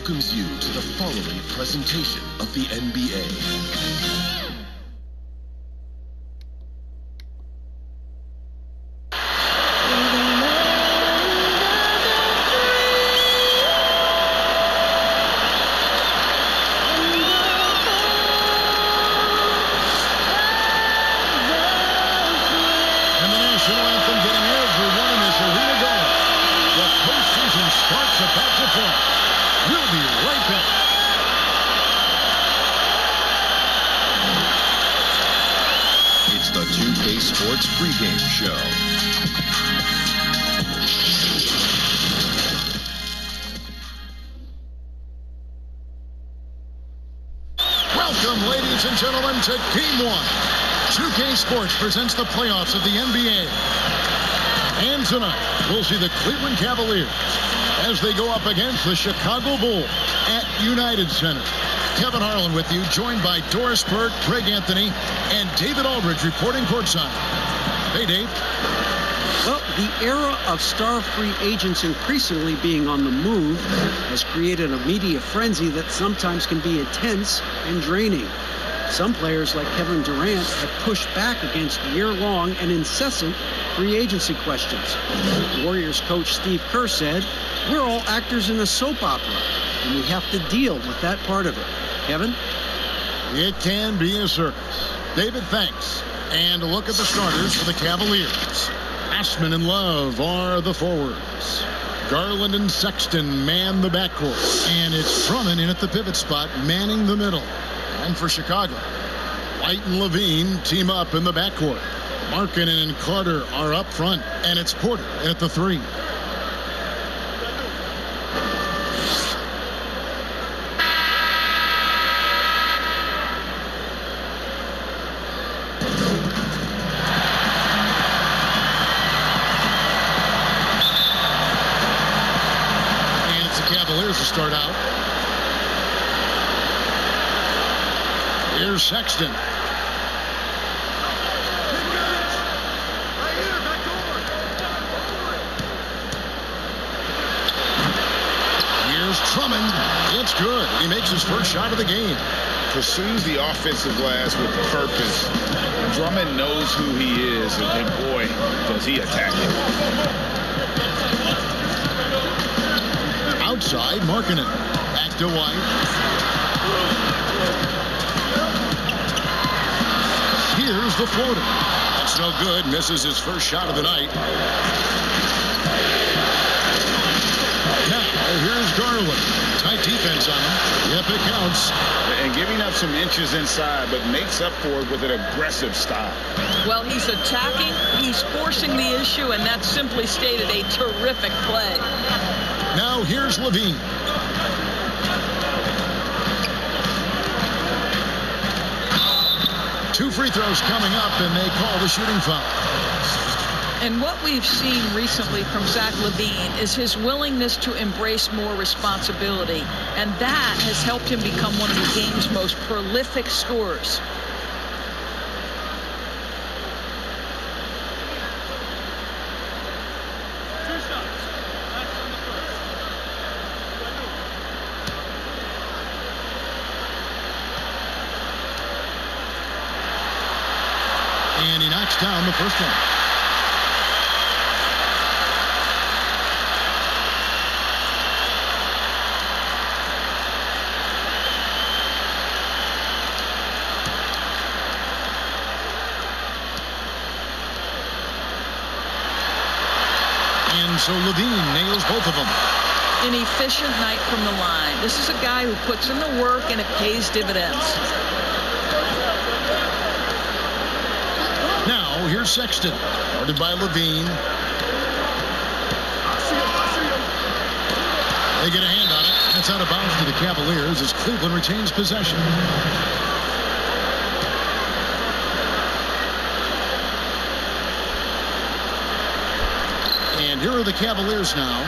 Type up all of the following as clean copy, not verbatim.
welcomes you to the following presentation of the NBA. It's the 2K Sports pregame show. Welcome, ladies and gentlemen, to Game 1. 2K Sports presents the playoffs of the NBA. And tonight, we'll see the Cleveland Cavaliers as they go up against the Chicago Bulls at United Center. Kevin Harlan with you, joined by Doris Burke, Greg Anthony, and David Aldridge reporting courtside. Hey, Dave. Well, the era of star free agents increasingly being on the move has created a media frenzy that sometimes can be intense and draining. Some players like Kevin Durant have pushed back against year-long and incessant free agency questions. Warriors coach Steve Kerr said, "We're all actors in a soap opera, and we have to deal with that part of it." Kevin? It can be a circus. David, thanks. And a look at the starters for the Cavaliers. Ashman and Love are the forwards. Garland and Sexton man the backcourt. And it's Drummond in at the pivot spot, manning the middle. And for Chicago, White and Levine team up in the backcourt. Markkanen and Carter are up front. And it's Porter at the 3. Cavaliers to start out. Here's Sexton. Here's Drummond. It's good. He makes his first shot of the game. Pursues the offensive glass with purpose. Drummond knows who he is, and boy, does he attack it. Outside, Markkanen. Back to White. Here's the floater. That's no good. Misses his first shot of the night. Now, here's Garland. Tight defense on him. Yep, it counts. And giving up some inches inside, but makes up for it with an aggressive stop. Well, he's attacking, he's forcing the issue, and that's simply stated a terrific play. Now here's Levine. Two free throws coming up, and they call the shooting foul. And what we've seen recently from Zach LaVine is his willingness to embrace more responsibility. And that has helped him become one of the game's most prolific scorers. And he knocks down the first one. And so Levine nails both of them. An efficient night from the line. This is a guy who puts in the work and it pays dividends. Now, here's Sexton, guarded by Levine. They get a hand on it. That's out of bounds to the Cavaliers as Cleveland retains possession. And here are the Cavaliers now.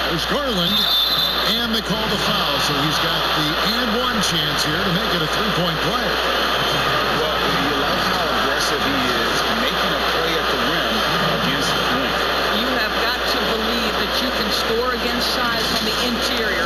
There's Garland, and they call the foul, so he's got the and-one chance here to make it a three-point play. Well, you like how aggressive he is making a play at the rim against the rim. You have got to believe that you can score against size on the interior.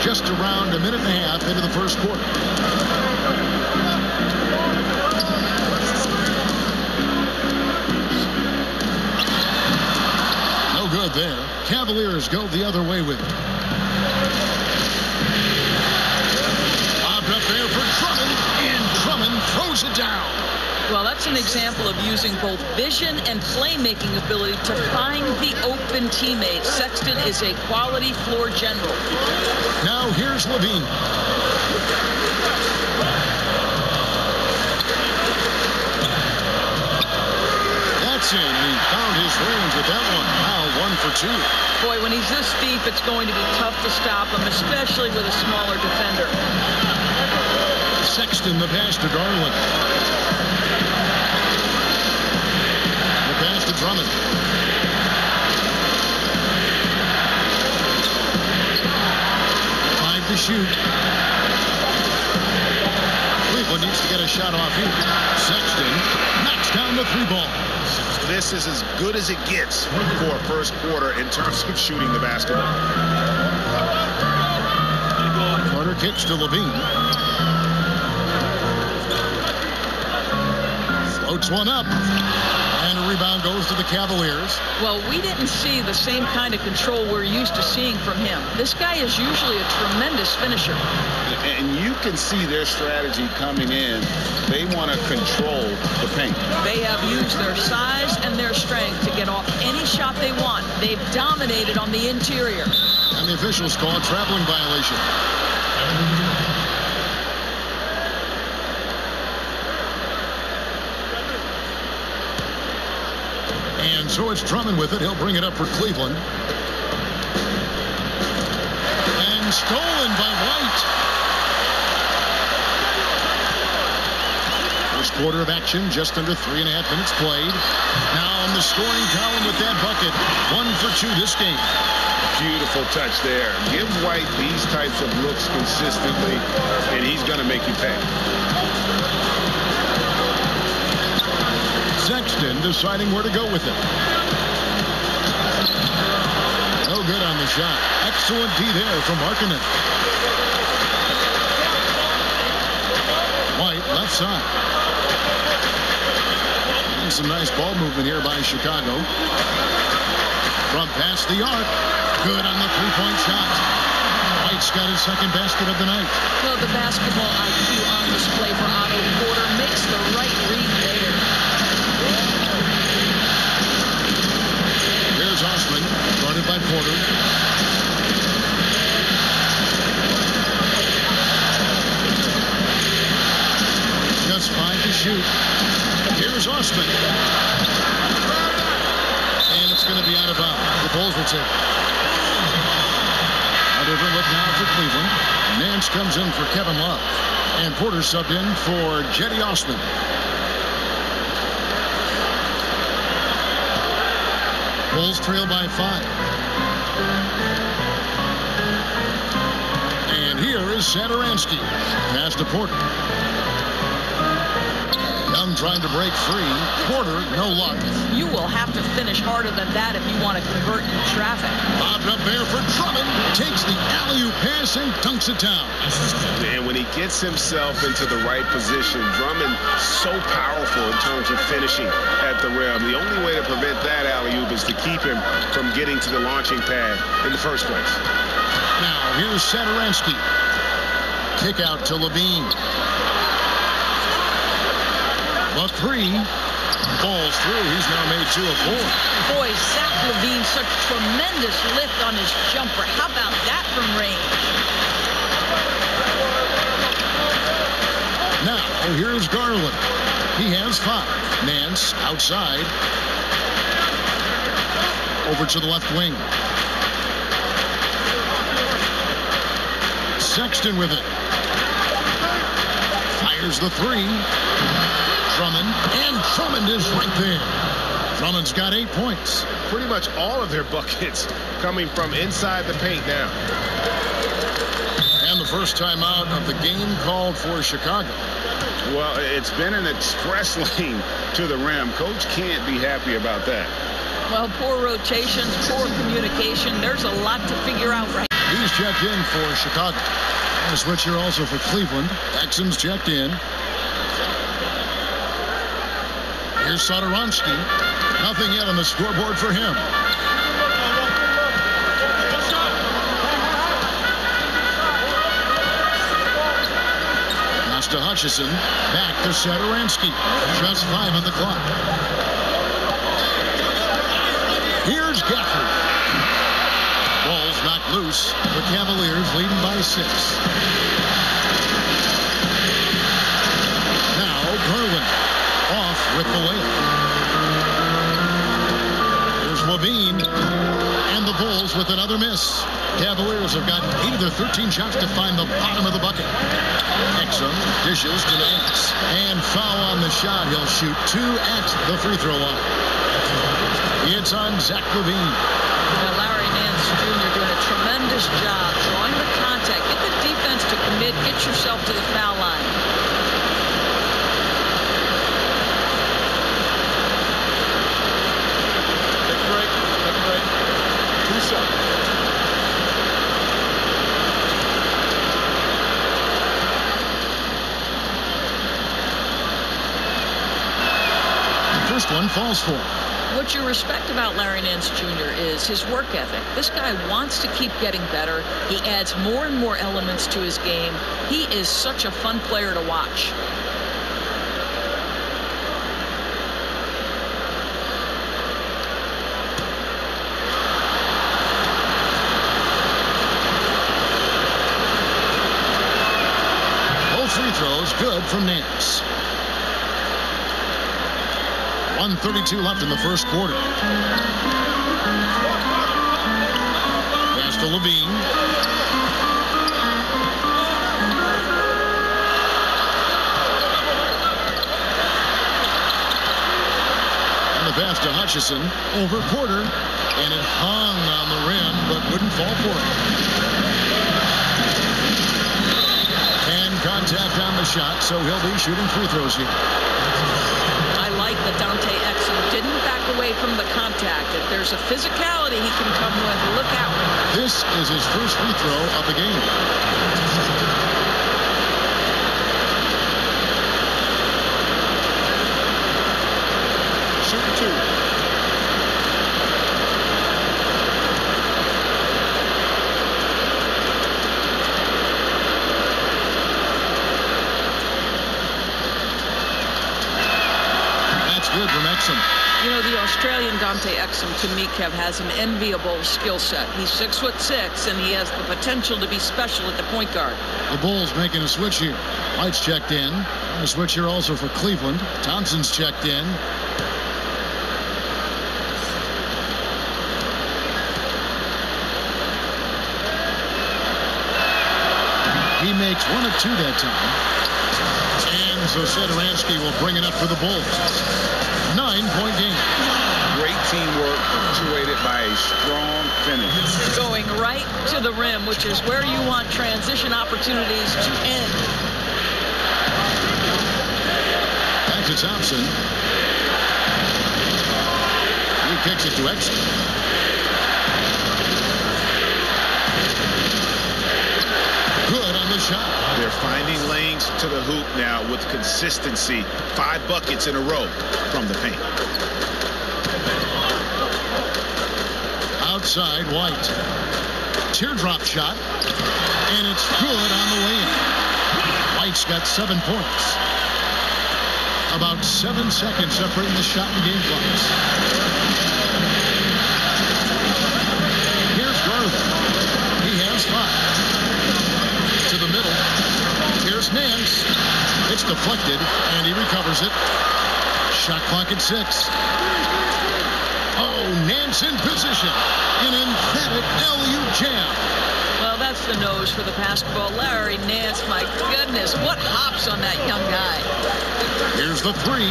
Just around a minute and a half into the first quarter. No good there. Cavaliers go the other way with it. Bobbed up there for Drummond, and Drummond throws it down. Well, that's an example of using both vision and playmaking ability to find the open teammate. Sexton is a quality floor general. Now here's Levine. That's in. He found his range with that one. Now 1 for 2. Boy, when he's this deep, it's going to be tough to stop him, especially with a smaller defender. Sexton, the pass to Garland. The pass to Drummond. To shoot. Cleveland needs to get a shot off here. Sexton knocks down the 3 ball. This is as good as it gets for a first quarter in terms of shooting the basketball. Carter kicks to Levine. Floats one up. And a rebound goes to the Cavaliers. Well, we didn't see the same kind of control we're used to seeing from him. This guy is usually a tremendous finisher. And you can see their strategy coming in. They want to control the paint. They have used their size and their strength to get off any shot they want. They've dominated on the interior. And the officials call a traveling violation. And so it's Drummond with it. He'll bring it up for Cleveland. And stolen by White. First quarter of action, just under 3.5 minutes played. Now on the scoring column with that bucket. 1 for 2 this game. Beautiful touch there. Give White these types of looks consistently, and he's going to make you pay. Sexton deciding where to go with it. No good on the shot. Excellent D there from Markkanen. White left side. And some nice ball movement here by Chicago. From past the arc. Good on the 3-point shot. White's got his second basket of the night. Well, the basketball IQ on display for Otto Porter makes the right read there. Here's Osman, guarded by Porter. Just 5 to shoot. Here's Osman. And it's going to be out of bounds. The Bulls will take it. A different look now for Cleveland. Nance comes in for Kevin Love. And Porter subbed in for Jetty Osman. Bulls trail by 5. And here is Satoransky. Pass to Porter. Young trying to break free. Porter, no luck. You will have to finish harder than that if you want to convert in traffic. Bobbed up there for Drummond. Takes the alley-oop pass and dunks it down. And when he gets himself into the right position, Drummond so powerful in terms of finishing at the rim. The only way to prevent that alley-oop is to keep him from getting to the launching pad in the first place. Now here's Satoransky. Kick out to Levine. Buck 3. Falls through. He's now made 2 of 4. Boy, Zach LaVine, such tremendous lift on his jumper. How about that from range? Now, here's Garland. He has 5. Nance outside. Over to the left wing. Sexton with it. Fires the 3. Drummond, and Drummond is right there. Drummond's got 8 points. Pretty much all of their buckets coming from inside the paint now. And the first time out of the game called for Chicago. Well, it's been an express lane to the rim. Coach can't be happy about that. Well, poor rotations, poor communication. There's a lot to figure out right now. He's checked in for Chicago. And a switch here also for Cleveland. Exum's checked in. Here's Satoransky. Nothing yet on the scoreboard for him. Pass to Hutchison. Back to Satoransky. Just 5 on the clock. Here's Gafford. Ball's knocked loose. The Cavaliers leading by 6. Now Garland off with the layup. Here's Levine. And the Bulls with another miss. Cavaliers have gotten 8 of their 13 shots to find the bottom of the bucket. Exum dishes to Nance. And foul on the shot. He'll shoot 2 at the free throw line. It's on Zach Levine. Now, Larry Nance Jr. doing a tremendous job drawing the contact. Get the defense to commit. Get yourself to the foul line. Take a break. Take a break. 2 shots. The first one falls for him. What you respect about Larry Nance Jr. is his work ethic. This guy wants to keep getting better. He adds more and more elements to his game. He is such a fun player to watch. Both free throws good from Nance. 1:32 left in the first quarter. Pass to Levine. And the pass to Hutchison over Porter. And it hung on the rim, but wouldn't fall for it. And contact on the shot, so he'll be shooting free throws here. That Dante Exum didn't back away from the contact. If there's a physicality he can come with, look out. This is his first free throw of the game. Shoot 2. Good from Exum. You know, the Australian Dante Exum, to me, Kev, has an enviable skill set. He's 6'6", and he has the potential to be special at the point guard. The Bulls making a switch here. White's checked in. A switch here also for Cleveland. Thompson's checked in. He makes 1 of 2 that time. And so Satoransky will bring it up for the Bulls. 9-point game. Great teamwork punctuated by a strong finish. Going right to the rim, which is where you want transition opportunities to end. Back to Thompson. He kicks it to Exum. Good on the shot. They're finding lanes to the hoop now with consistency. 5 buckets in a row from the paint. Outside, White. Teardrop shot. And it's good on the way in. White's got 7 points. About 7 seconds separating the shot and game clocks. Here's Garland. He has 5. To the middle. Here's Nance. It's deflected, and he recovers it. Shot clock at 6. Oh, Nance in position. An emphatic LU jam. Well, that's the nose for the basketball. Larry Nance, my goodness, what hops on that young guy. Here's the 3.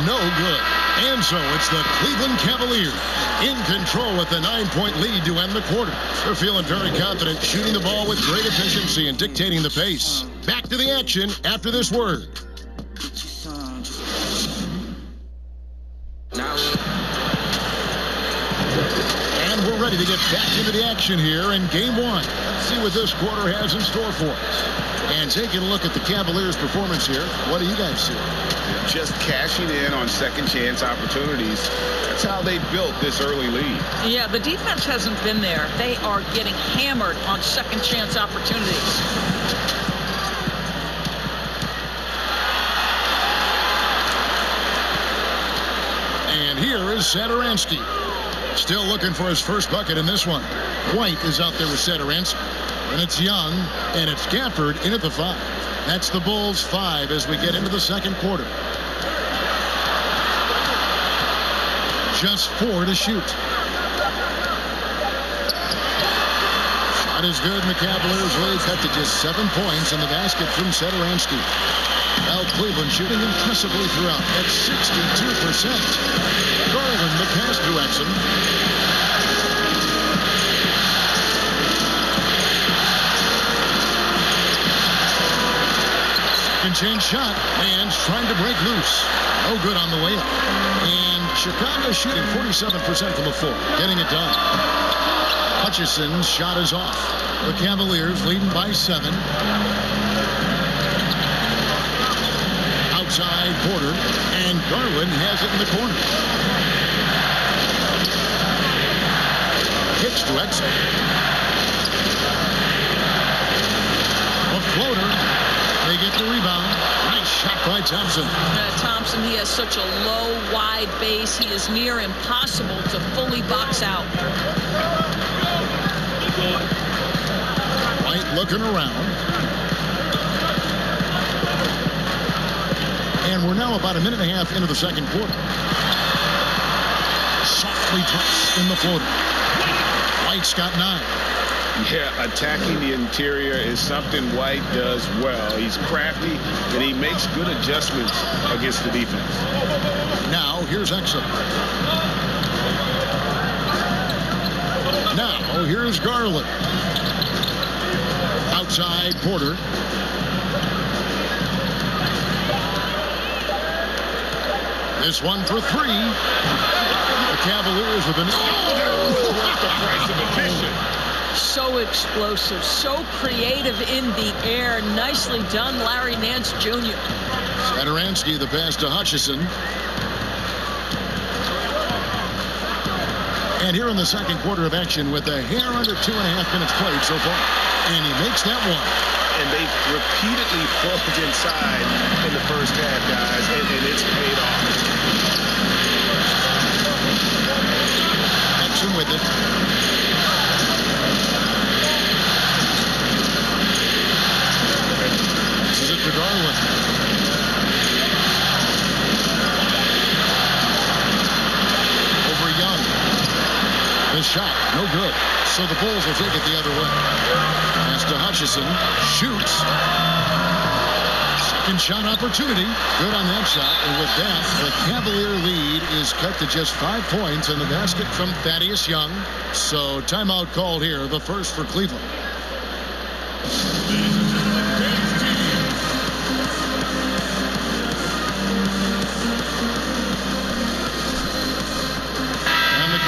No good. And so it's the Cleveland Cavaliers in control with the 9-point lead to end the quarter. They're feeling very confident, shooting the ball with great efficiency and dictating the pace. Back to the action after this word. And we're ready ready to get back into the action here in game one. Let's see what this quarter has in store for us. And taking a look at the Cavaliers' performance here, what do you guys see? Just cashing in on second chance opportunities. That's how they built this early lead. Yeah, the defense hasn't been there. They are getting hammered on second chance opportunities. And here is Satoransky. Still looking for his first bucket in this one. White is out there with Satoransky. And it's Young, and it's Gafford in at the 5. That's the Bulls' 5 as we get into the second quarter. Just 4 to shoot. Shot is good, and the Cavaliers lead cut to just 7 points in the basket from Satoransky. Well, Cleveland shooting impressively throughout at 62%. Garland, the pass to Exum. Second chance shot. Man's trying to break loose. No good on the way up. And Chicago shooting 47% from the floor. Getting it done. Hutchison's shot is off. The Cavaliers leading by 7. Outside Porter. And Garland has it in the corner. Kicks to Exum. A floater. They get the rebound. Nice shot by Thompson. Thompson, he has such a low, wide base. He is near impossible to fully box out. White looking around. And we're now about a minute and a half into the second quarter. Softly drops in the floater. White's got 9. Yeah, attacking the interior is something White does well. He's crafty, and he makes good adjustments against the defense. Now, here's Exum. Now, here's Garland. Outside Porter. This one for 3. The Cavaliers with an... Worth the price of admission. So explosive, so creative in the air. Nicely done, Larry Nance Jr. Satoransky, the pass to Hutchison. And here in the second quarter of action with a hair under 2.5 minutes played so far. And he makes that one. And they repeatedly plugged inside in the first half, guys, and it's paid off. Exum with it. Passes it to Garland. Over Young. The shot, no good. So the Bulls will take it the other way. Pass to Hutchison. Shoots. Second shot opportunity. Good on that shot. And with that, the Cavalier lead is cut to just 5 points in the basket from Thaddeus Young. So timeout called here, the first for Cleveland.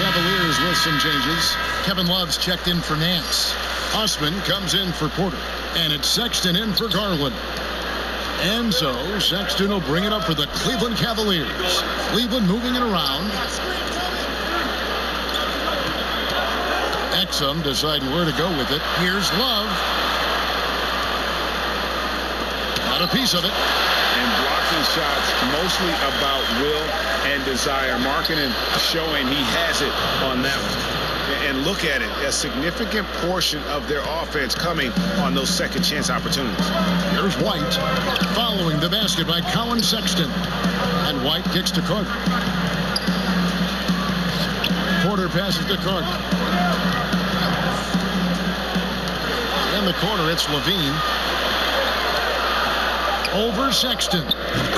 Cavaliers with some changes. Kevin Love's checked in for Nance. Osman comes in for Porter. And it's Sexton in for Garland. And so Sexton will bring it up for the Cleveland Cavaliers. Cleveland moving it around. Exum deciding where to go with it. Here's Love. Got a piece of it. And blocking shots mostly about will and desire. Markkanen showing he has it on that one. And look at it, a significant portion of their offense coming on those second chance opportunities. Here's White following the basket by Colin Sexton. And White kicks to Carter. Porter passes to Carter. In the corner, it's Levine. Over Sexton.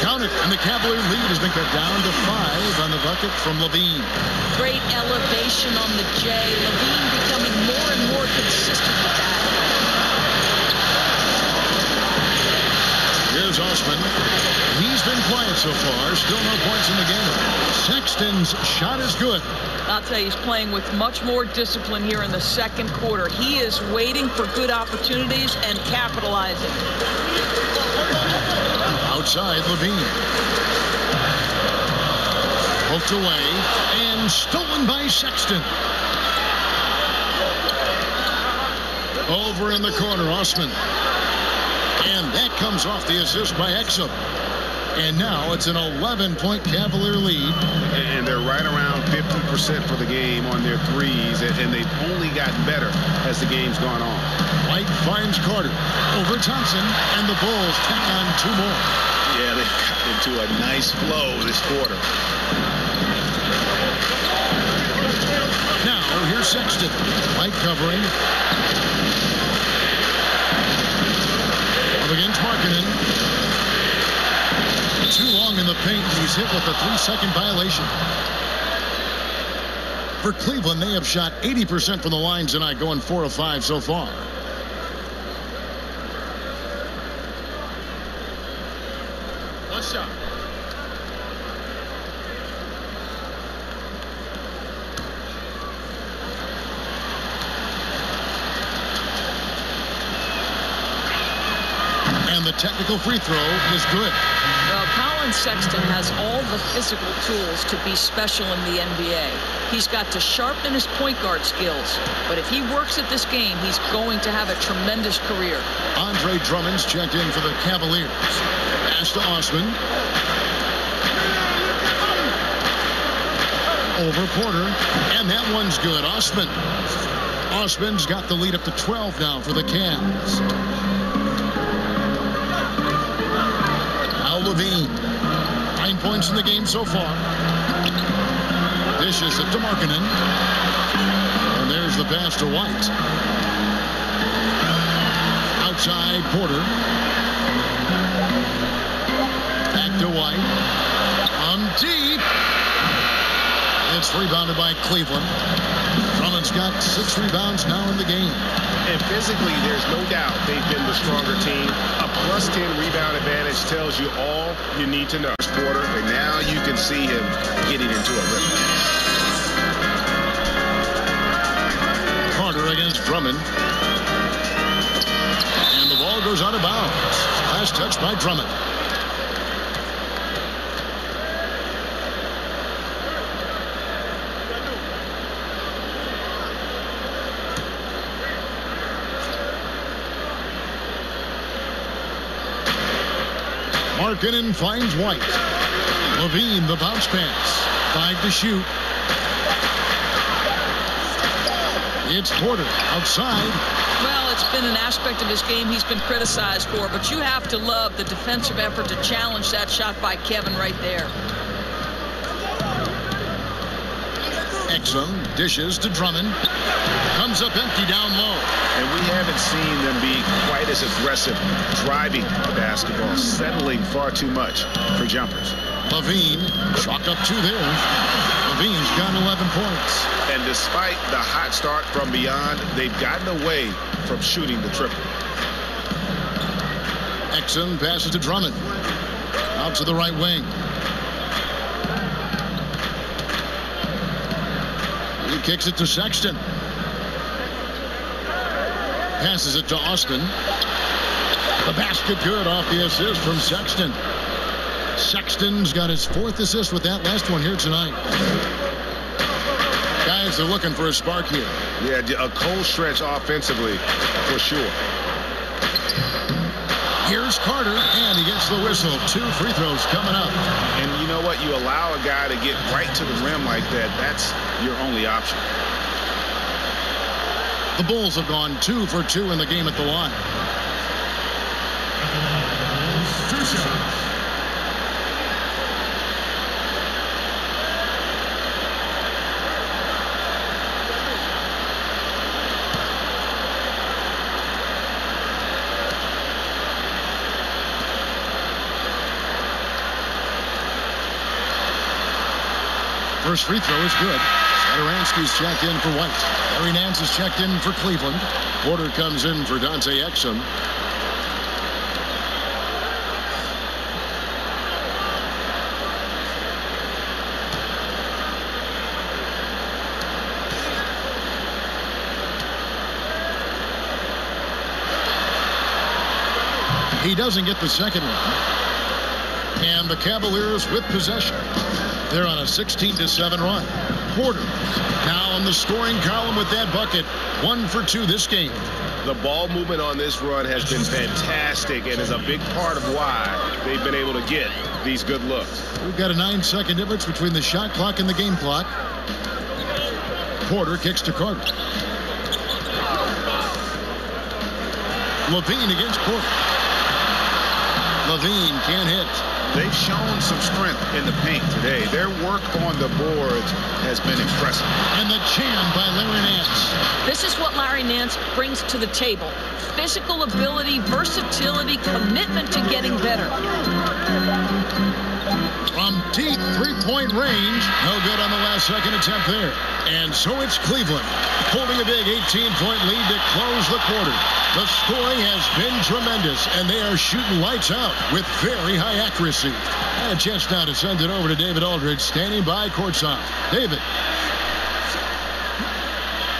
Counted, and the Cavalier lead has been cut down to 5 on the bucket from Levine. Great elevation on the J. Levine becoming more and more consistent with that. Here's Osman. He's been quiet so far. Still no points in the game. Sexton's shot is good. I'll tell you, he's playing with much more discipline here in the second quarter. He is waiting for good opportunities and capitalizing. Outside, Levine. Poked away and stolen by Sexton. Over in the corner, Osman. And that comes off the assist by Exum. And now it's an 11-point Cavalier lead. And they're right around 50% for the game on their threes, and they've only gotten better as the game's gone on. White finds Carter over Thompson, and the Bulls tack on 2 more. Yeah, they got into a nice flow this quarter. Now here's Sexton. White covering. Up against Markkanen. Too long in the paint. He's hit with a 3-second violation. For Cleveland, they have shot 80% from the line tonight, going 4 of 5 so far. One shot. And the technical free throw is good. Well, Colin Sexton has all the physical tools to be special in the NBA. He's got to sharpen his point guard skills. But if he works at this game, he's going to have a tremendous career. Andre Drummond's checked in for the Cavaliers. Pass to Osman. Over Porter. And that one's good. Osman. Osman's got the lead up to 12 now for the Cavs. Now Levine. 9 points in the game so far. Dishes it to Markkanen. And there's the pass to White. Outside Porter. Back to White. Deep. It's rebounded by Cleveland. Drummond's got 6 rebounds now in the game. And physically, there's no doubt they've been the stronger team. A +10 rebound advantage tells you all you need to know. Porter, and now you can see him getting into a rhythm. Carter against Drummond. And the ball goes out of bounds. Last touch by Drummond. Markkanen finds White. Levine, the bounce pass. 5 to shoot. It's Porter outside. Well, it's been an aspect of his game he's been criticized for, but you have to love the defensive effort to challenge that shot by Kevin right there. Exum dishes to Drummond. Comes up empty down low. And we haven't seen them be quite as aggressive driving the basketball, settling far too much for jumpers. Levine, chalk up 2 there. Levine's got 11 points. And despite the hot start from beyond, they've gotten away from shooting the triple. Exum passes to Drummond. Out to the right wing. He kicks it to Sexton. Passes it to Austin. The basket good off the assist from Sexton. Sexton's got his 4th assist with that last one here tonight. Guys are looking for a spark here. Yeah, a cold stretch offensively for sure. Here's Carter, and he gets the whistle. 2 free throws coming up. And you know what? You allow a guy to get right to the rim like that. That's your only option. The Bulls have gone 2 for 2 in the game at the line. First free throw is good. Satoransky's checked in for White. Larry Nance is checked in for Cleveland. Porter comes in for Dante Exum. He doesn't get the second one. And the Cavaliers with possession. They're on a 16-7 run. Porter now on the scoring column with that bucket. 1 for 2 this game. The ball movement on this run has been fantastic and is a big part of why they've been able to get these good looks. We've got a 9-second difference between the shot clock and the game clock. Porter kicks to Carter. Levine against Porter. Levine can't hit. They've shown some strength in the paint today. Their work on the boards has been impressive. And the jam by Larry Nance. This is what Larry Nance brings to the table. Physical ability, versatility, commitment to getting better. From deep three-point range. No good on the last second attempt there. And so it's Cleveland holding a big 18-point lead to close the quarter. The scoring has been tremendous, and they are shooting lights out with very high accuracy. And a chance now to send it over to David Aldridge, standing by courtside. David.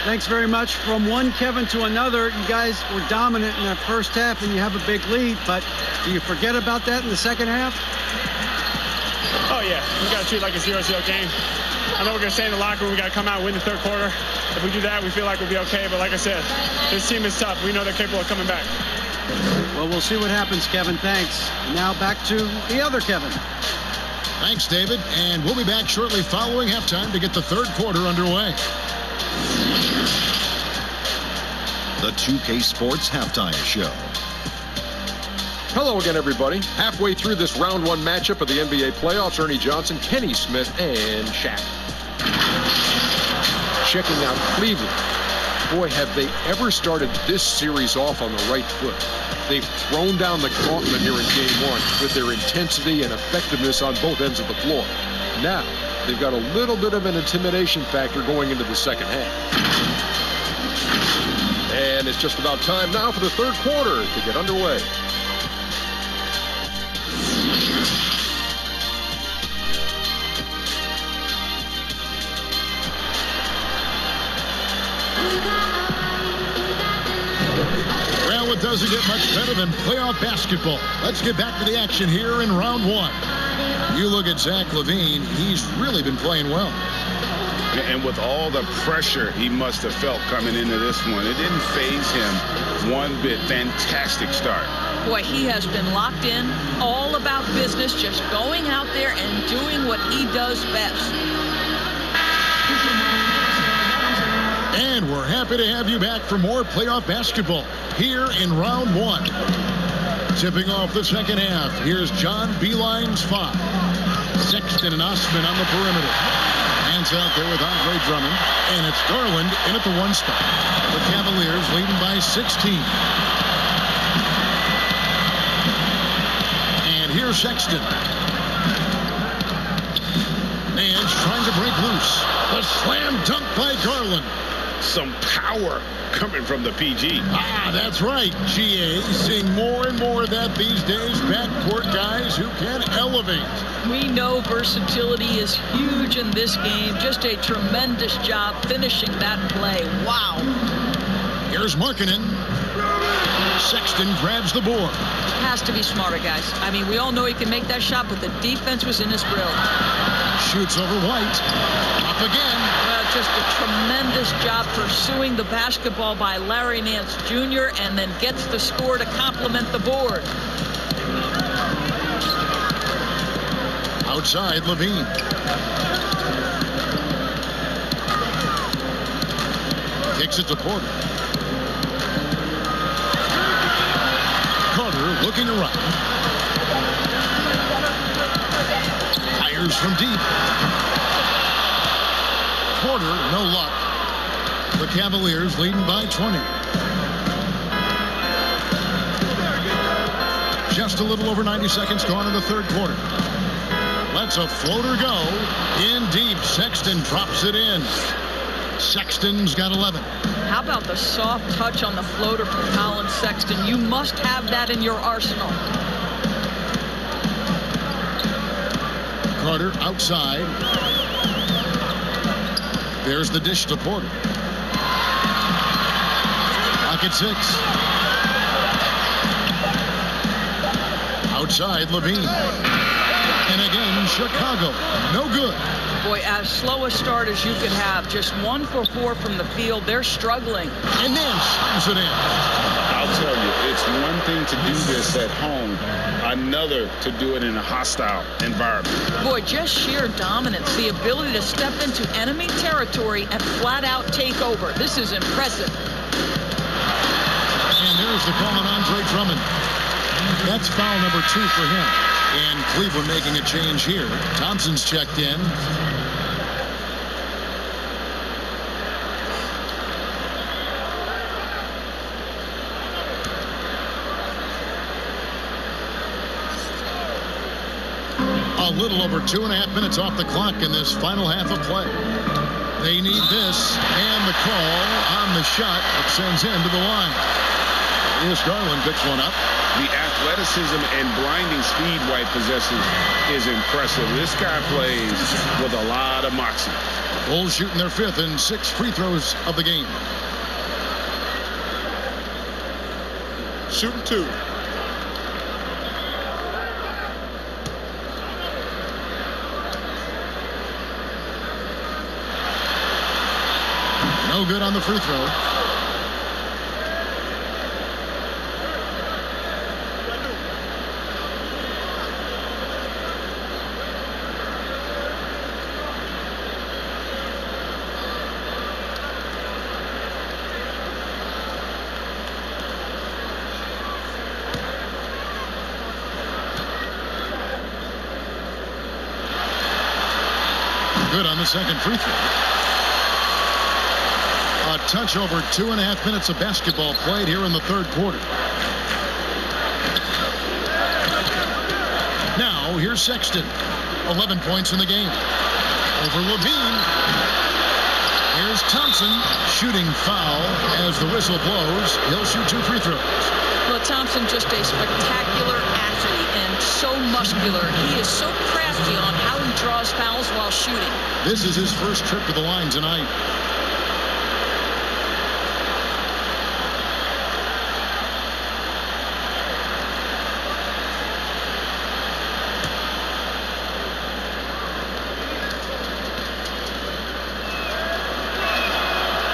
Thanks very much. From one Kevin to another, you guys were dominant in that first half, and you have a big lead. But do you forget about that in the second half? Oh, yeah. We got to treat it like a 0-0 game. I know we're going to stay in the locker room. We got to come out and win the third quarter. If we do that, we feel like we'll be okay. But like I said, this team is tough. We know they're capable of coming back. Well, we'll see what happens, Kevin. Thanks. Now back to the other Kevin. Thanks, David. And we'll be back shortly following halftime to get the third quarter underway. The 2K Sports Halftime Show. Hello again, everybody. Halfway through this round one matchup of the NBA playoffs, Ernie Johnson, Kenny Smith, and Shaq. Checking out Cleveland. Boy, have they ever started this series off on the right foot. They've thrown down the gauntlet here in Game 1 with their intensity and effectiveness on both ends of the floor. Now, they've got a little bit of an intimidation factor going into the second half. And it's just about time now for the third quarter to get underway. Well, it doesn't get much better than playoff basketball. Let's get back to the action here in round one. You look at Zach LaVine, he's really been playing well. And with all the pressure he must have felt coming into this one, it didn't faze him one bit. Fantastic start. Boy, he has been locked in, all about business, just going out there and doing what he does best. And we're happy to have you back for more playoff basketball here in round one. Tipping off the second half, here's John Beeline's 5. Sexton and Osman on the perimeter. Hands out there with Andre Drummond. And it's Garland in at the 1 spot. The Cavaliers leading by 16. And here's Sexton. Nance trying to break loose. The slam dunk by Garland. Some power coming from the PG. Ah, that's right, GA. Seeing more and more of that these days. Backcourt guys who can elevate. We know versatility is huge in this game. Just a tremendous job finishing that play. Wow. Here's Markkanen. Sexton grabs the board. Has to be smarter, guys. I mean, we all know he can make that shot, but the defense was in his grill. Shoots over White. Up again. Well, just a tremendous job pursuing the basketball by Larry Nance Jr. and then gets the score to complement the board. Outside, Levine. Kicks it to Porter. Carter looking to right. Fires from deep. Porter, no luck. The Cavaliers leading by 20. Just a little over 90 seconds gone in the third quarter. Lets a floater go. In deep. Sexton drops it in. Sexton's got 11. How about the soft touch on the floater from Colin Sexton? You must have that in your arsenal. Carter outside. There's the dish to Porter. Pocket 6. outside Levine. And again, Chicago. No good. Boy, as slow a start as you could have. Just 1 for 4 from the field. They're struggling. And Nance slams it in. I'll tell you, it's one thing to do this at home, another to do it in a hostile environment. Boy, just sheer dominance. The ability to step into enemy territory and flat out take over. This is impressive. And there's the call on Andre Drummond. That's foul number 2 for him. And Cleveland making a change here. Thompson's checked in. A little over 2.5 minutes off the clock in this final half of play. They need this, and the call on the shot that sends him to the line. Here's Garland, picks one up. The athleticism and blinding speed White possesses is impressive. This guy plays with a lot of moxie. Bulls shooting their 5th and 6 free throws of the game. Shooting 2. No good on the free throw. Good on the second free throw. A touch over 2.5 minutes of basketball played here in the third quarter. Now, here's Sexton. 11 points in the game. Over Levine. Here's Thompson. Shooting foul as the whistle blows. He'll shoot 2 free throws. Well, Thompson, just a spectacular athlete and so muscular. He is so crafty on how he draws fouls while shooting. This is his first trip to the line tonight.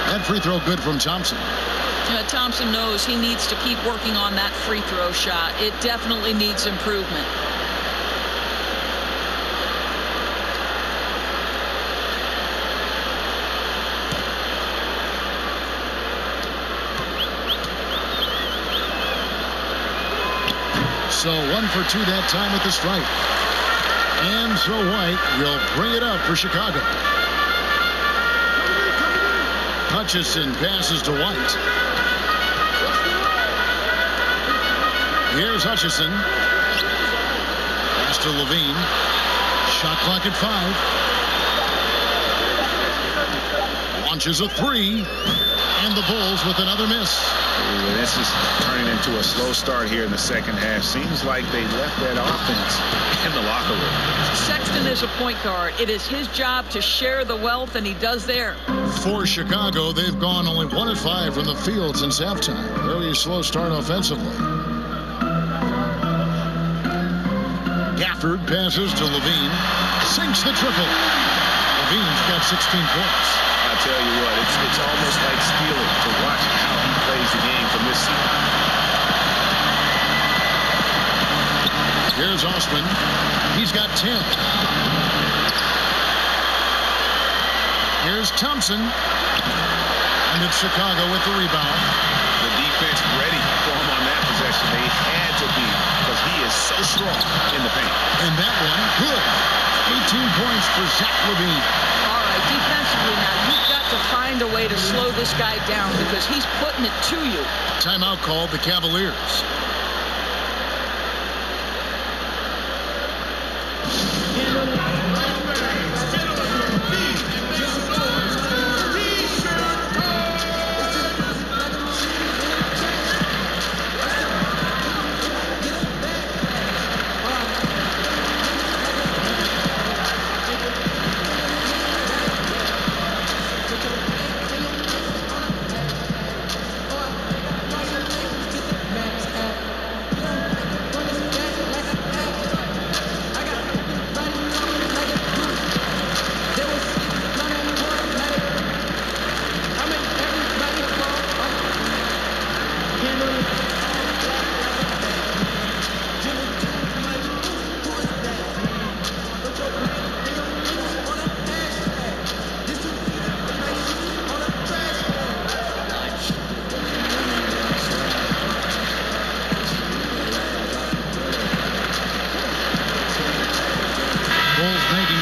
That free throw good from Thompson. Thompson knows he needs to keep working on that free throw shot. It definitely needs improvement. So 1 for 2 that time at the stripe. And so White will bring it up for Chicago. Hutchison passes to White. Here's Hutchison. Pass to Levine. Shot clock at 5. Launches a 3. And the Bulls with another miss. Ooh, this is turning into a slow start here in the second half. Seems like they left that offense in the locker room. Sexton is a point guard. It is his job to share the wealth, and he does there. For Chicago, they've gone only 1 of 5 from the field since halftime. Very slow start offensively. Gafford passes to Levine. Sinks the triple. Levine's got 16 points. I tell you what, it's almost like stealing to watch how he plays the game from this season. Here's Osman. He's got 10. Here's Thompson. And it's Chicago with the rebound. The defense ready for him on that possession. They had to be because he is so strong in the paint. And that one, good. 18 points for Zach Levine. All right, defensively now, you've got to find a way to slow this guy down because he's putting it to you. Timeout called the Cavaliers.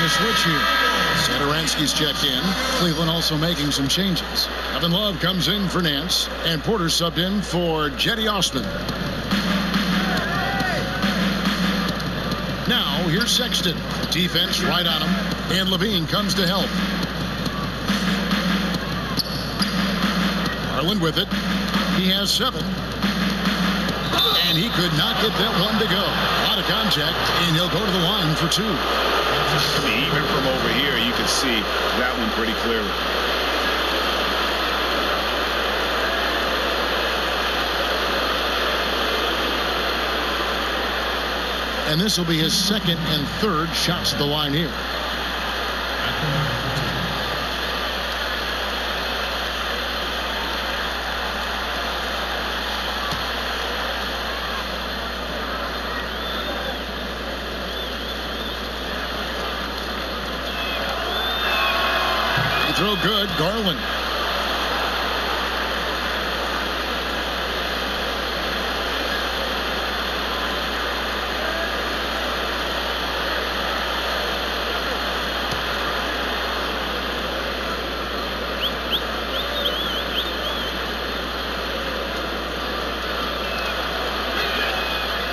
Switch here. Sadaransky's checked in. Cleveland also making some changes. Kevin Love comes in for Nance, and Porter subbed in for Jetty Osman. Now, here's Sexton. Defense right on him, and Levine comes to help. Garland with it. He has 7. And he could not get that one to go. A lot of contact, and he'll go to the line for 2. I mean, even from over here, you can see that one pretty clearly. And this will be his 2nd and 3rd shots at the line here. Throw good, Garland.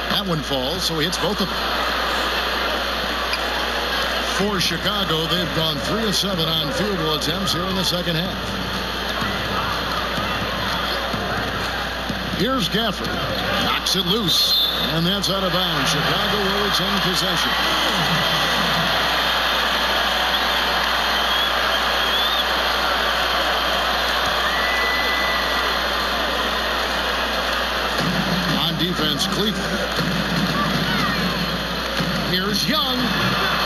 That one falls, so he hits both of them. For Chicago, they've gone 3 of 7 on field goal attempts here in the second half. Here's Gafford. Knocks it loose. And that's out of bounds. Chicago will retain possession. On defense, Cleveland. Here's Young.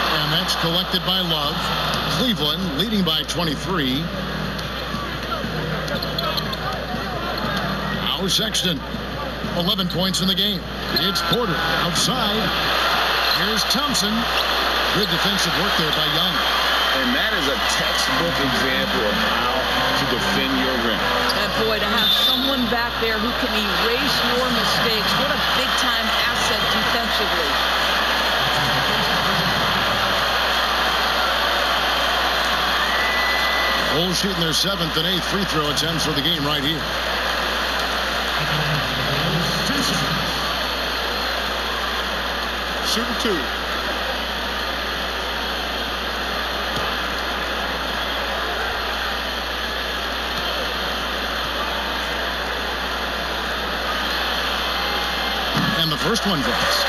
And that's collected by Love. Cleveland leading by 23. Now Sexton. 11 points in the game. It's Porter outside. Here's Thompson. Good defensive work there by Young. And that is a textbook example of how to defend your rim. And boy, to have someone back there who can erase your mistakes. What a big-time asset defensively. Bulls shooting their 7th and 8th free throw attempts for the game right here. Shooting 2. And the first one drops.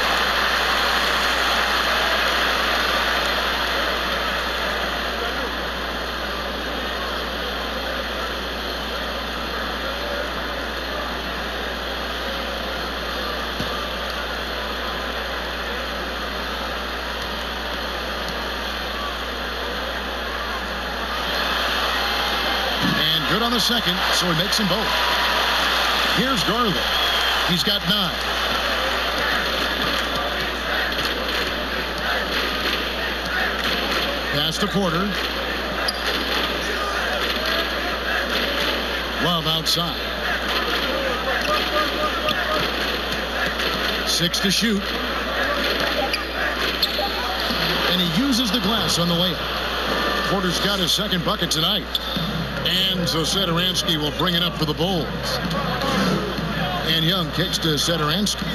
Good on the second, so he makes them both. Here's Garland. He's got 9. Pass to Porter. Love outside. 6 to shoot. And he uses the glass on the layup. Porter's got his 2nd bucket tonight. And so Sadaransky will bring it up for the Bulls. And Young kicks to Sadaransky.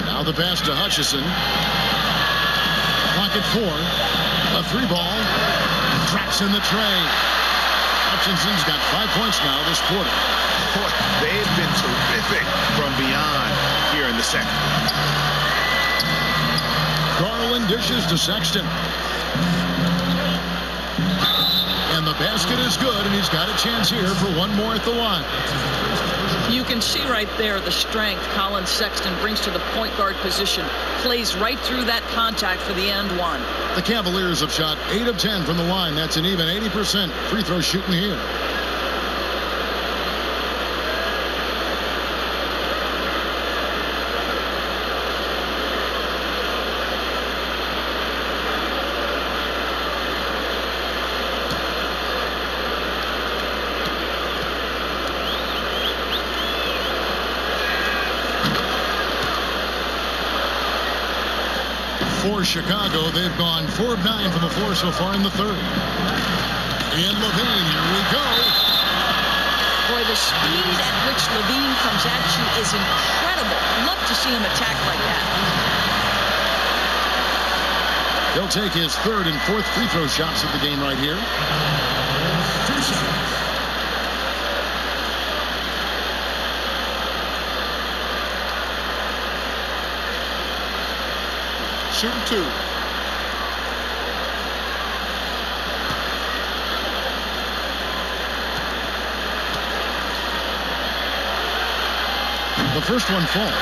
Now the pass to Hutchison. Clock at 4. A 3-ball. Drops in the tray. Hutchinson's got 5 points now this quarter. Boy, they've been terrific from beyond here in the second. Garland dishes to Sexton. And the basket is good, and he's got a chance here for one more at the line. You can see right there the strength Colin Sexton brings to the point guard position. Plays right through that contact for the end one. The Cavaliers have shot 8 of 10 from the line. That's an even 80% free throw shooting here. For Chicago, they've gone 4 of 9 from the floor so far in the third. And Levine, here we go. Boy, the speed at which Levine comes at you is incredible. Love to see him attack like that. He'll take his third and fourth free throw shots of the game right here. Shooting 2. The first one falls.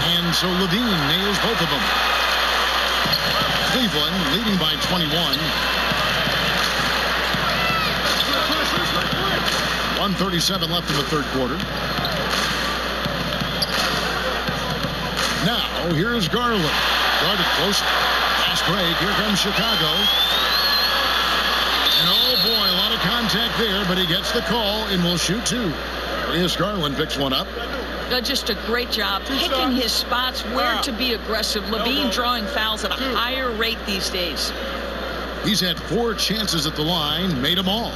And so Levine nails both of them. Cleveland leading by 21. 1:37 left in the third quarter. Now here's Garland. Guarded close. Fast break. Here comes Chicago. And oh boy, a lot of contact there, but he gets the call and will shoot 2. Here's Garland, picks one up. Just a great job picking his spots where to be aggressive. Levine drawing fouls at a higher rate these days. He's had 4 chances at the line, made them all.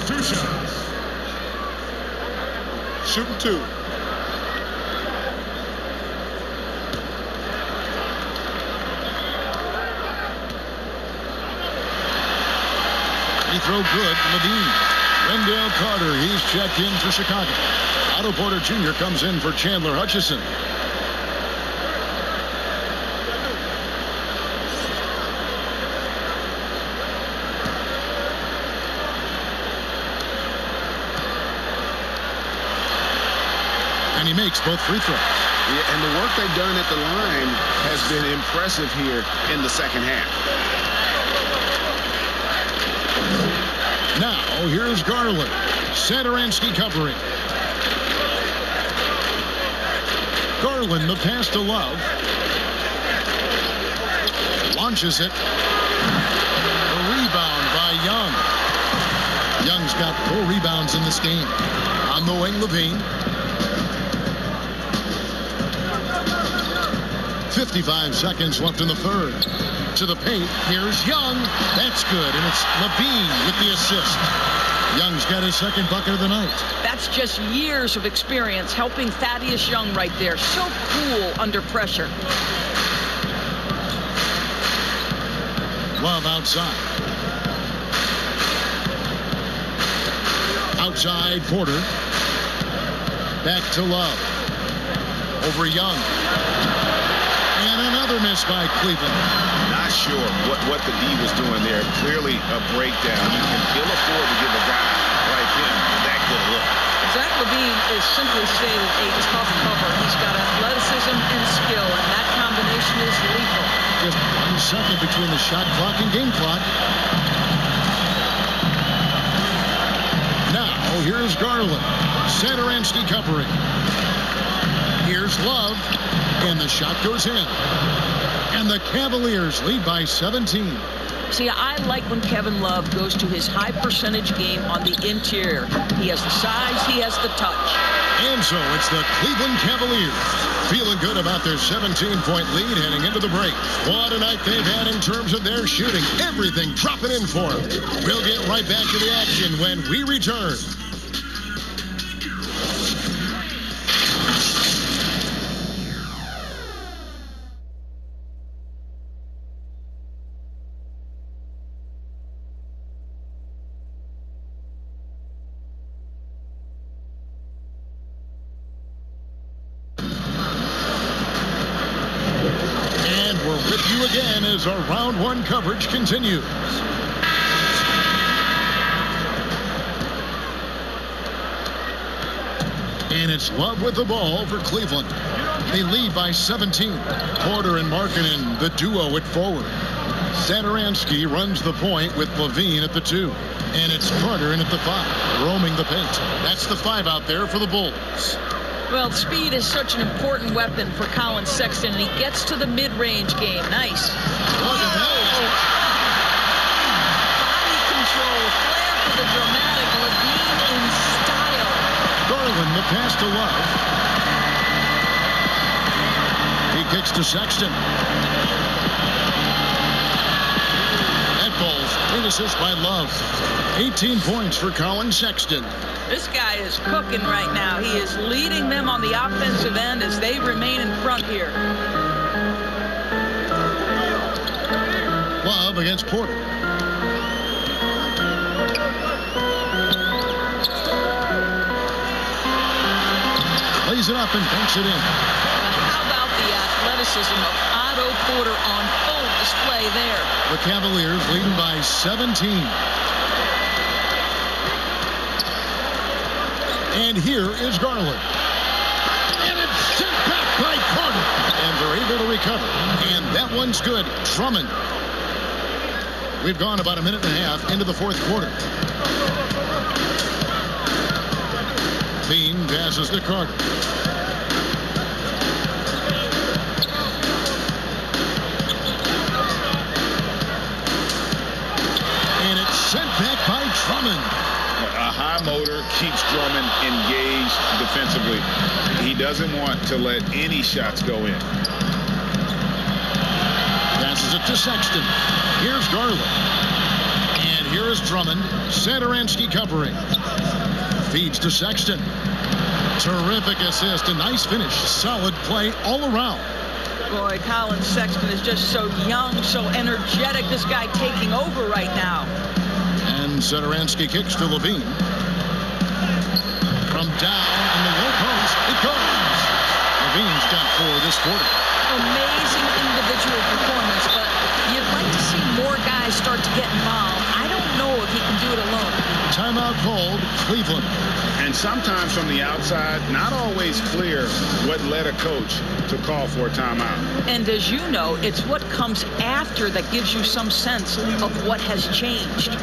2 shots. Shooting 2. Free throw good, Levine. Wendell Carter, he's checked in for Chicago. Otto Porter Jr. comes in for Chandler Hutchison. And he makes both free throws. Yeah, and the work they've done at the line has been impressive here in the second half. Now, here's Garland. Satoransky covering. Garland, the pass to Love. Launches it. A rebound by Young. Young's got 4 rebounds in this game. On the wing, Levine. 55 seconds left in the third. To the paint. Here's Young. That's good. And it's Levine with the assist. Young's got his second bucket of the night. That's just years of experience helping Thaddeus Young right there. So cool under pressure. Love outside. Outside Porter. Back to Love. Over Young. And another miss by Cleveland. Not sure what the D was doing there. Clearly a breakdown. You can ill afford to give a guy like him that good a look. Zach LaVine is simply stated a tough cover. He's got athleticism and skill, and that combination is lethal. Just 1 second between the shot clock and game clock. Now, here's Garland. Satoransky covering. Here's Love. And the shot goes in. And the Cavaliers lead by 17. See, I like when Kevin Love goes to his high percentage game on the interior. He has the size, he has the touch. And so it's the Cleveland Cavaliers feeling good about their 17-point lead heading into the break. What a night they've had in terms of their shooting. Everything dropping in for them. We'll get right back to the action when we return. And we're with you again as our round one coverage continues. And it's Love with the ball for Cleveland. They lead by 17. Porter and Markkanen, the duo at forward. Satoransky runs the point with Levine at the 2. And it's Carter in at the 5, roaming the paint. That's the 5 out there for the Bulls. Well, speed is such an important weapon for Colin Sexton, and he gets to the mid-range game. Nice. Look at that. Body control, flair for the dramatic. Levine in style. Garland, the pass to Love. He kicks to Sexton. That ball's great assist by Love. 18 points for Colin Sexton. This guy is cooking right now. He is leading them on the offensive end as they remain in front here. Love against Porter. Lays it up and banks it in. How about the athleticism of Otto Porter on full display there? The Cavaliers leading by 17. And here is Garland. And it's sent back by Carter. And they're able to recover. And that one's good. Drummond. We've gone about a minute and a half into the fourth quarter. Bean passes to Carter. And it's sent back by Drummond. A high motor keeps Drummond engaged defensively. He doesn't want to let any shots go in. Passes it to Sexton. Here's Garland. And here is Drummond. Satoransky covering. Feeds to Sexton. Terrific assist. A nice finish. Solid play all around. Boy, Colin Sexton is just so young, so energetic. This guy taking over right now. And Satoransky kicks to Levine. From down in the low post, it goes. Levine's got 4 this quarter. Amazing individual performance, but you'd like to see more guys start to get involved. I don't know if he can do it alone. Timeout called, Cleveland. And sometimes from the outside, not always clear what led a coach to call for a timeout. And as you know, it's what comes after that gives you some sense of what has changed.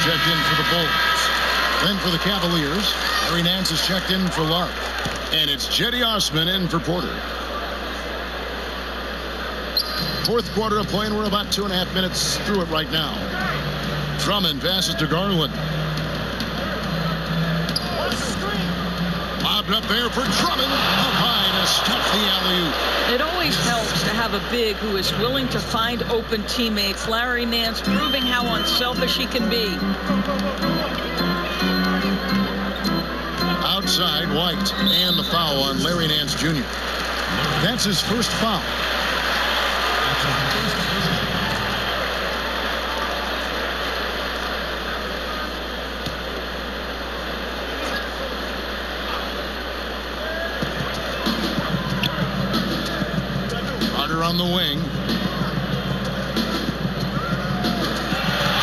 Checked in for the Bulls. Then for the Cavaliers, Larry Nance is checked in for Love. And it's Jetty Osman in for Porter. Fourth quarter of play, and we're about 2.5 minutes through it right now. Drummond passes to Garland. Lobbed up there for Drummond. Up high to stuff the alley-oop. It always helps to have a big who is willing to find open teammates. Larry Nance proving how unselfish he can be. Outside, White, and the foul on Larry Nance Jr. That's his first foul. On the wing.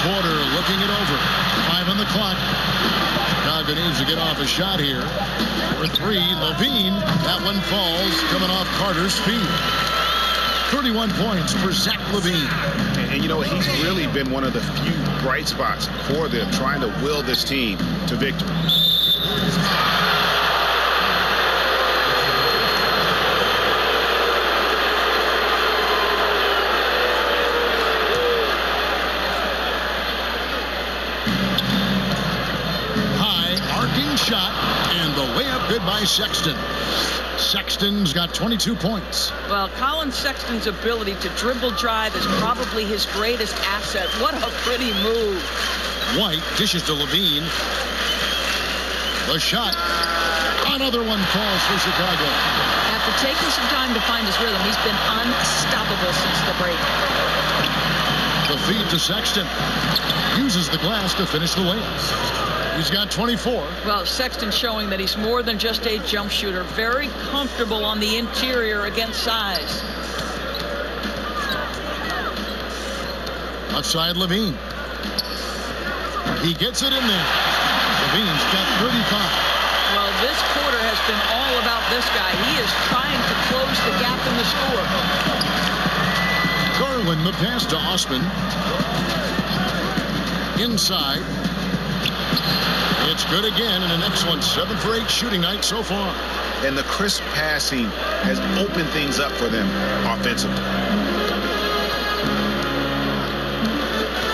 Porter looking it over. 5 on the clock. Chicago needs to get off a shot here. For 3, Levine. That one falls, coming off Carter's feet. 31 points for Zach Levine. And you know, he's really been one of the few bright spots for them, trying to will this team to victory. Shot, and the layup good by Sexton. Sexton's got 22 points. Well, Colin Sexton's ability to dribble drive is probably his greatest asset. What a pretty move. White dishes to Levine. The shot. Another one falls for Chicago. After taking some time to find his rhythm, he's been unstoppable since the break. The feed to Sexton. Uses the glass to finish the layup. He's got 24. Well, Sexton showing that he's more than just a jump shooter. Very comfortable on the interior against size. Outside Levine. He gets it in there. Levine's got 35. Well, this quarter has been all about this guy. He is trying to close the gap in the score. Garland, the pass to Osman. Inside. It's good again, and an excellent 7 for 8 shooting night so far. And the crisp passing has opened things up for them offensively.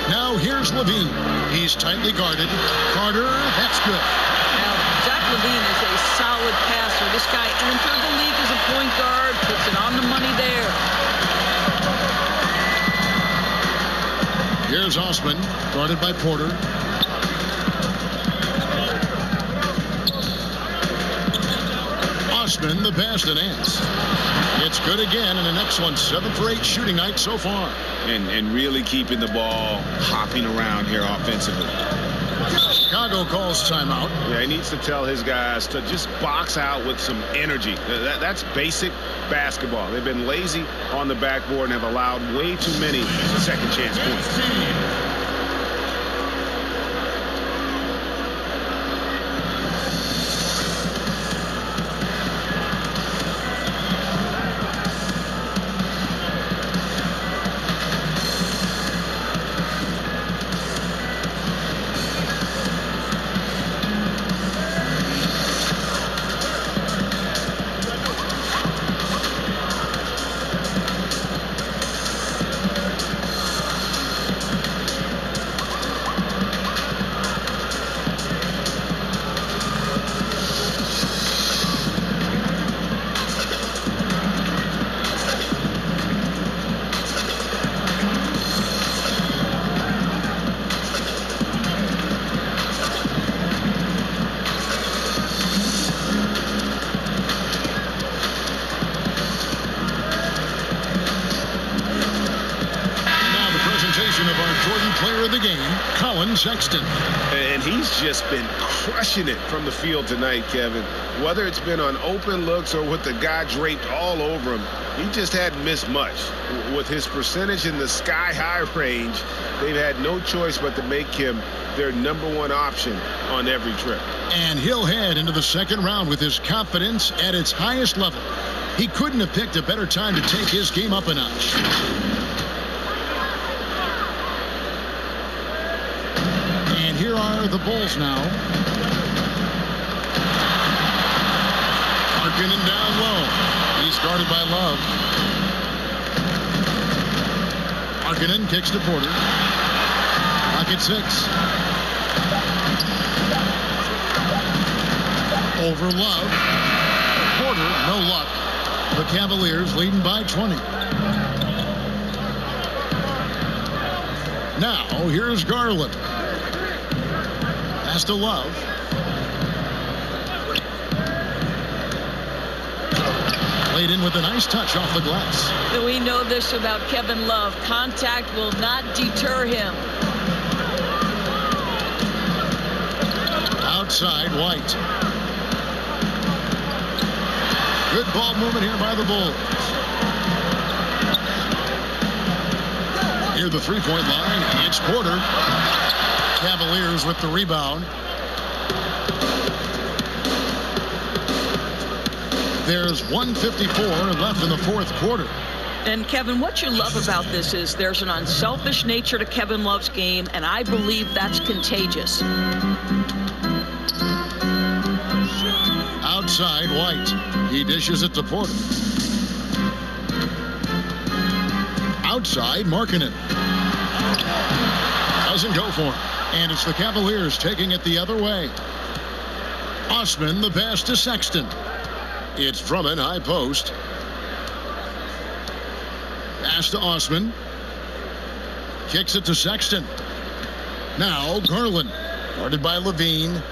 Now here's Levine. He's tightly guarded. Carter, that's good. Now, Zach Levine is a solid passer. This guy entered the league as a point guard, puts it on the money there. Here's Osman, guarded by Porter. Osman, the pass to Nance. It's good again, and an excellent 7 for 8 shooting night so far. And really keeping the ball hopping around here offensively. Chicago calls timeout. Yeah, he needs to tell his guys to just box out with some energy. That's basic basketball. They've been lazy on the backboard and have allowed way too many second chance points. Player of the game, Colin Sexton. And he's just been crushing it from the field tonight, Kevin. Whether it's been on open looks or with the guy draped all over him, he just hadn't missed much. With his percentage in the sky-high range, they've had no choice but to make him their #1 option on every trip. And he'll head into the second round with his confidence at its highest level. He couldn't have picked a better time to take his game up a notch. And here are the Bulls now. Markkanen down low. He's guarded by Love. Markkanen kicks to Porter. Clock at 6. Over Love. Porter, no luck. The Cavaliers leading by 20. Now, here's Garland. Pass to Love. Played in with a nice touch off the glass. We know this about Kevin Love. Contact will not deter him. Outside, White. Good ball movement here by the Bulls. Near the three-point line, it's Porter. Cavaliers with the rebound. There's 1:54 left in the fourth quarter. And Kevin, what you love about this is there's an unselfish nature to Kevin Love's game, and I believe that's contagious. side, White. He dishes it to Porter. Outside, Markkanen. Doesn't go for him. And it's the Cavaliers taking it the other way. Osman, the pass to Sexton. It's Drummond, high post. Pass to Osman. Kicks it to Sexton. Now Garland. Guarded by Levine.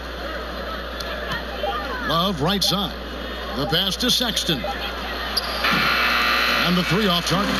Love, right side. The pass to Sexton. And the three off target.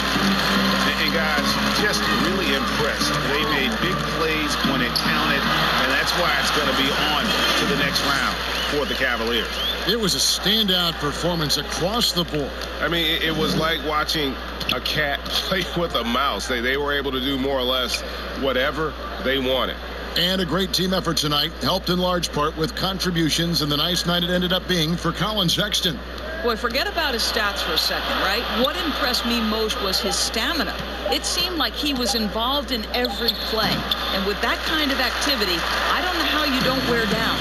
And guys, just really impressed. They made big plays when it counted, and that's why it's going to be on to the next round for the Cavaliers. It was a standout performance across the board. I mean, it was like watching a cat play with a mouse. They were able to do more or less whatever they wanted. And a great team effort tonight, helped in large part with contributions, and the nice night it ended up being for Colin Sexton. Boy, forget about his stats for a second, right? What impressed me most was his stamina. It seemed like he was involved in every play. And with that kind of activity, I don't know how you don't wear down.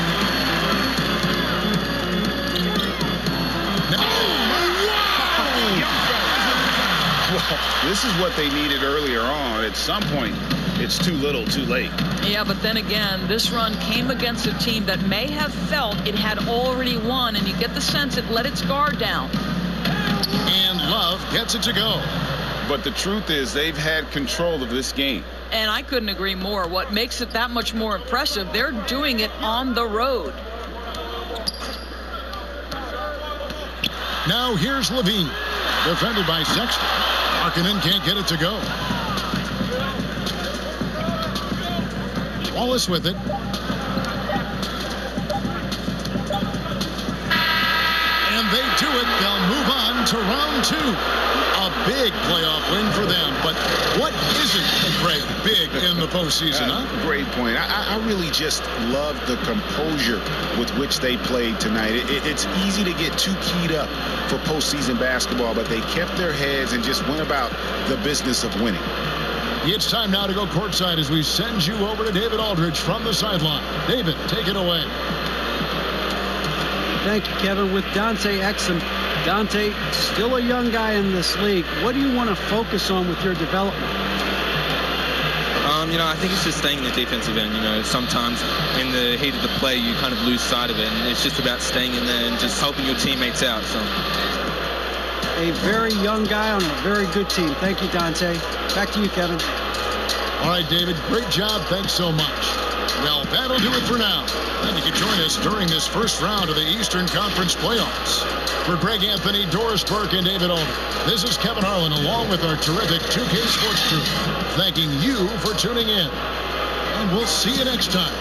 Well, this is what they needed earlier on. At some point, it's too little, too late. Yeah, but then again, this run came against a team that may have felt it had already won, and you get the sense it let its guard down. And Love gets it to go. But the truth is, they've had control of this game. And I couldn't agree more. What makes it that much more impressive, they're doing it on the road. Now here's Levine. Defended by Sexton. Markkanen can't get it to go. Wallace with it. And they do it. They'll move on to round two. A big playoff win for them. But what isn't, Craig, big in the postseason, huh? Great point. I really just love the composure with which they played tonight. It's easy to get too keyed up for postseason basketball, but they kept their heads and just went about the business of winning. It's time now to go courtside as we send you over to David Aldridge from the sideline. David, take it away. Thank you, Kevin. With Dante Exum. Dante, still a young guy in this league. What do you want to focus on with your development? I think it's just staying in the defensive end. Sometimes in the heat of the play, you kind of lose sight of it. And it's just about staying in there and just helping your teammates out. So. A very young guy on a very good team. Thank you, Dante. Back to you, Kevin. All right, David, great job. Thanks so much. Well, that'll do it for now. And you can join us during this first round of the Eastern Conference playoffs. For Greg Anthony, Doris Burke, and David Aldridge, this is Kevin Harlan along with our terrific 2K Sports crew, thanking you for tuning in. And we'll see you next time.